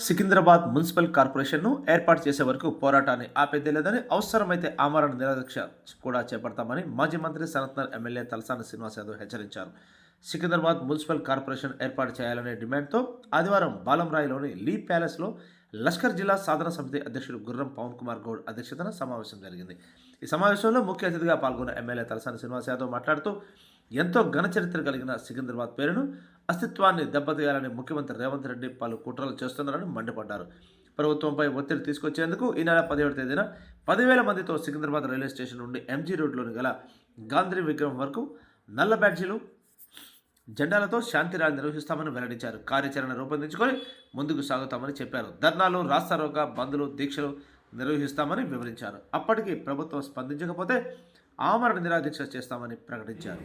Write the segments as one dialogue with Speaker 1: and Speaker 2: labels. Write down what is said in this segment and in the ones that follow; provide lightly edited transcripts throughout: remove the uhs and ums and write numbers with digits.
Speaker 1: Secunderabad municipal కార్పొరేషన్ను ఏర్పాటు చేసే వరకు పోరాటాన్ని ఆపేదే లేదని, అవసరమైతే ఆమరణ నిరాదీక్ష కూడా చేపడతామని మాజీ మంత్రి సనత్నగర్ ఎమ్మెల్యే తలసాని శ్రీనివాస్ యాదవ్ హెచ్చరించారు. సికింద్రాబాద్ మున్సిపల్ కార్పొరేషన్ ఏర్పాటు చేయాలనే డిమాండ్తో ఆదివారం బాలంరాయిలోని లీ ప్యాలెస్లో లష్కర్ జిల్లా సాధన సమితి అధ్యక్షుడు గుర్రం పవన్ కుమార్ గౌడ్ అధ్యక్షతన సమావేశం జరిగింది. ఈ సమావేశంలో ముఖ్య అతిథిగా పాల్గొన్న ఎమ్మెల్యే తలసాని శ్రీనివాస్ యాదవ్ మాట్లాడుతూ, ఎంతో ఘన చరిత్ర కలిగిన సికింద్రాబాద్ పేరును, అస్తిత్వాన్ని దెబ్బతీయాలని ముఖ్యమంత్రి రేవంత్ రెడ్డి పలు కుట్రలు చేస్తున్నారని మండిపడ్డారు. ప్రభుత్వంపై ఒత్తిడి తీసుకొచ్చేందుకు ఈ నెల 17వ తేదీన 10,000 మందితో సికింద్రాబాద్ రైల్వే స్టేషన్ నుండి ఎంజీ రోడ్లోని గల గాంధీ విగ్రహం వరకు నల్ల బ్యాడ్జీలు, జెండాలతో శాంతి ర్యాలీ నిర్వహిస్తామని వెల్లడించారు. కార్యాచరణ రూపొందించుకొని ముందుకు సాగుతామని చెప్పారు. ధర్నాలు, రాస్తారోక, బంద్లు, దీక్షలు నిర్వహిస్తామని వివరించారు. అప్పటికి ప్రభుత్వం స్పందించకపోతే ఆమరణ నిరాదీక్ష చేస్తామని ప్రకటించారు.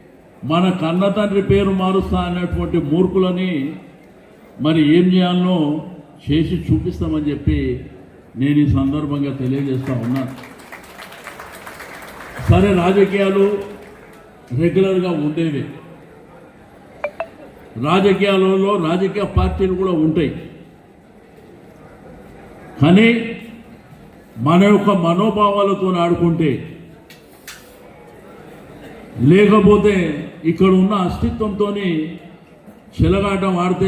Speaker 2: మన కన్న తండ్రి పేరు మారుస్తా అన్నటువంటి మూర్ఖులని మరి ఏం చేయాలనో చేసి చూపిస్తామని చెప్పి నేను ఈ సందర్భంగా తెలియజేస్తా ఉన్నాను. సరే, రాజకీయాలు రెగ్యులర్గా ఉండేవి, రాజకీయాలలో రాజకీయ పార్టీలు కూడా ఉంటాయి. కానీ మన యొక్క మనోభావాలతో ఆడుకుంటే, లేకపోతే ఇక్కడ ఉన్న అస్తిత్వంతో చెలగాటం ఆడితే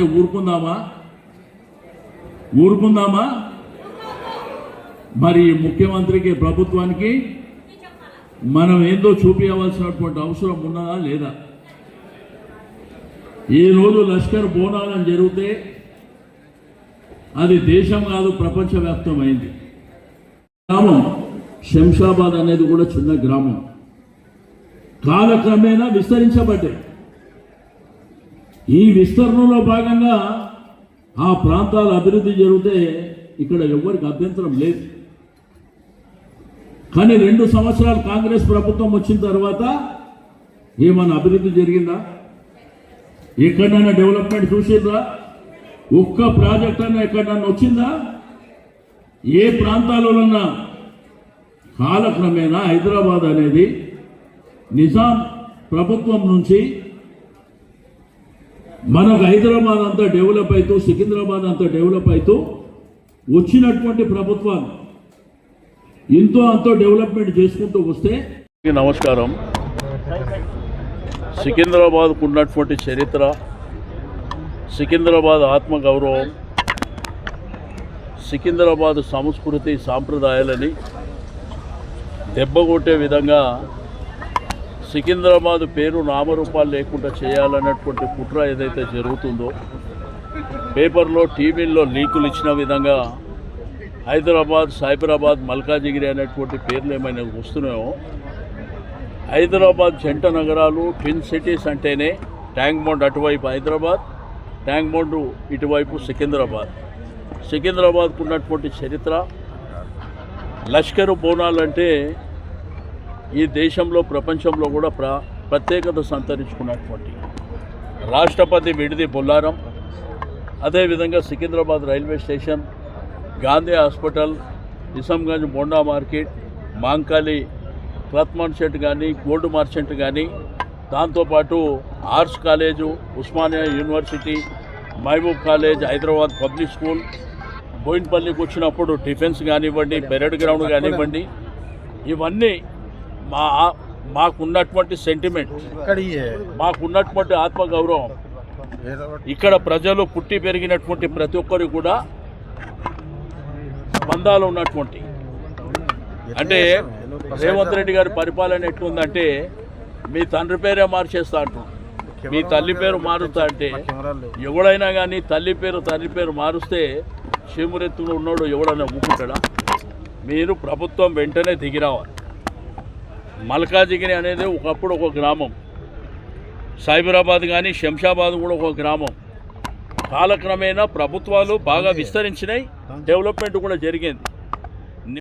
Speaker 2: ఊరుకుందామా? మరి ముఖ్యమంత్రికి, ప్రభుత్వానికి మనం ఏందో చూపించవలసినటువంటి అవసరం ఉన్నదా లేదా? ఈరోజు లష్కర్ బోనాలని జరిగితే అది దేశం కాదు, ప్రపంచవ్యాప్తమైంది. గ్రామం శంషాబాద్ అనేది కూడా చిన్న గ్రామం, కాలక్రమేణా విస్తరించబడ్డాయి. ఈ విస్తరణలో భాగంగా ఆ ప్రాంతాల అభివృద్ధి జరిగితే ఇక్కడ ఎవరికి అభ్యంతరం లేదు. కానీ 2 సంవత్సరాలు కాంగ్రెస్ ప్రభుత్వం వచ్చిన తర్వాత ఏమన్నా అభివృద్ధి జరిగిందా? ఎక్కడైనా డెవలప్మెంట్ చూసిందా? ఒక్క ప్రాజెక్ట్ అన్నా ఎక్కడన్నా వచ్చిందా? ఏ ప్రాంతాలలో కాలక్రమేణా హైదరాబాద్ అనేది నిజాం ప్రభుత్వం నుంచి మనకు హైదరాబాద్ అంతా డెవలప్ అవుతూ, సికింద్రాబాద్ అంతా డెవలప్ అవుతూ వచ్చినటువంటి ప్రభుత్వాలు అంతో డెవలప్మెంట్ చేసుకుంటూ వస్తే.
Speaker 3: నమస్కారం. సికింద్రాబాద్కు ఉన్నటువంటి చరిత్ర, సికింద్రాబాద్ ఆత్మగౌరవం, సికింద్రాబాద్ సంస్కృతి సాంప్రదాయాలని దెబ్బకొట్టే విధంగా సికింద్రాబాద్ పేరు నామరూపాలు లేకుండా చేయాలన్నటువంటి కుట్ర ఏదైతే జరుగుతుందో, పేపర్లో, టీవీల్లో లీకులు ఇచ్చిన విధంగా హైదరాబాద్, సైబరాబాద్, మల్కాజిగిరి అనేటువంటి పేర్లు ఏమైనా వస్తున్నాయో, హైదరాబాద్ జంట నగరాలు, ట్విన్ సిటీస్ అంటేనే ట్యాంక్ బండ్ అటువైపు హైదరాబాద్, ట్యాంక్ బండ్ ఇటువైపు సికింద్రాబాద్. సికింద్రాబాద్కు ఉన్నటువంటి చరిత్ర, లష్కరు బోనాలంటే ఈ దేశంలో, ప్రపంచంలో కూడా ప్రత్యేకత సంతరించుకున్నటువంటి రాష్ట్రపతి విడిది బొల్లారం, అదేవిధంగా Secunderabad railway station, Gandhi hospital, Nizamganj Bonda market, Mankali cloth merchant కానీ, గోల్డ్ మార్చెంట్ కానీ, దాంతోపాటు arts college, Osmania university, Mahbub college, Hyderabad public school, బోయిన్పల్లికి వచ్చినప్పుడు డిఫెన్స్ కానివ్వండి, పెరేడ్ గ్రౌండ్ కానివ్వండి, ఇవన్నీ మాకున్నటువంటి సెంటిమెంట్, మాకున్నటువంటి ఆత్మగౌరవం, ఇక్కడ ప్రజలు పుట్టి పెరిగినటువంటి ప్రతి ఒక్కరికి కూడా బంధాలు ఉన్నటువంటి. అంటే రేవంత్ రెడ్డి గారి పరిపాలన ఎట్లుందంటే, మీ తండ్రి పేరే మార్చేస్తా అంటున్నాడు, మీ తల్లి పేరు మారుస్తా అంటే, ఎవడైనా కానీ తల్లి పేరు తండ్రి పేరు మారుస్తే చీమురెత్తులో ఉన్నాడు ఎవడైనా ఊకుంటాడా? మీరు ప్రభుత్వం వెంటనే దిగిరావాలి. మల్కాజిగిరి అనేది ఒకప్పుడు ఒక గ్రామం, సైబరాబాద్ కానీ శంషాబాద్ కూడా ఒక గ్రామం. కాలక్రమేణా ప్రభుత్వాలు బాగా విస్తరించినాయి, డెవలప్మెంట్ కూడా జరిగింది.